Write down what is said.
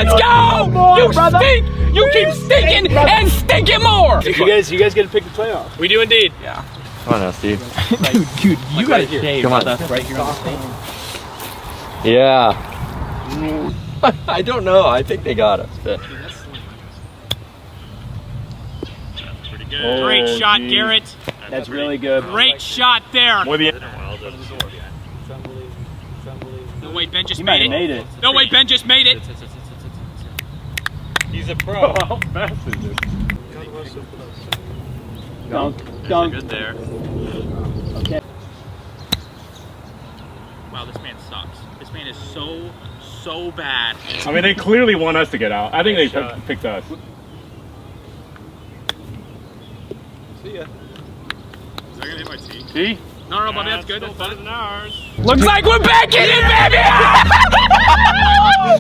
Let's go! You stink! You keep stinking and stinking more! You guys get to pick the playoff. We do indeed. Yeah. Come on now, Steve. Dude, you gotta shave. Come on. Right here on the stage. Yeah. I don't know. I think they got us. But. Pretty good. Great shot, Garrett. That's really good. Great shot there. More the No way, Ben just You might made have it. made it. No way, Ben just made it. He's a pro. How fast is this? Dunk. Good there. Okay. Wow, this man sucks. This man is so bad. I mean, they clearly want us to get out. I think they picked us. See ya. Is that gonna hit my tee? See? No, Bobby, that's good. That's better than ours. Looks like we're back in it, baby!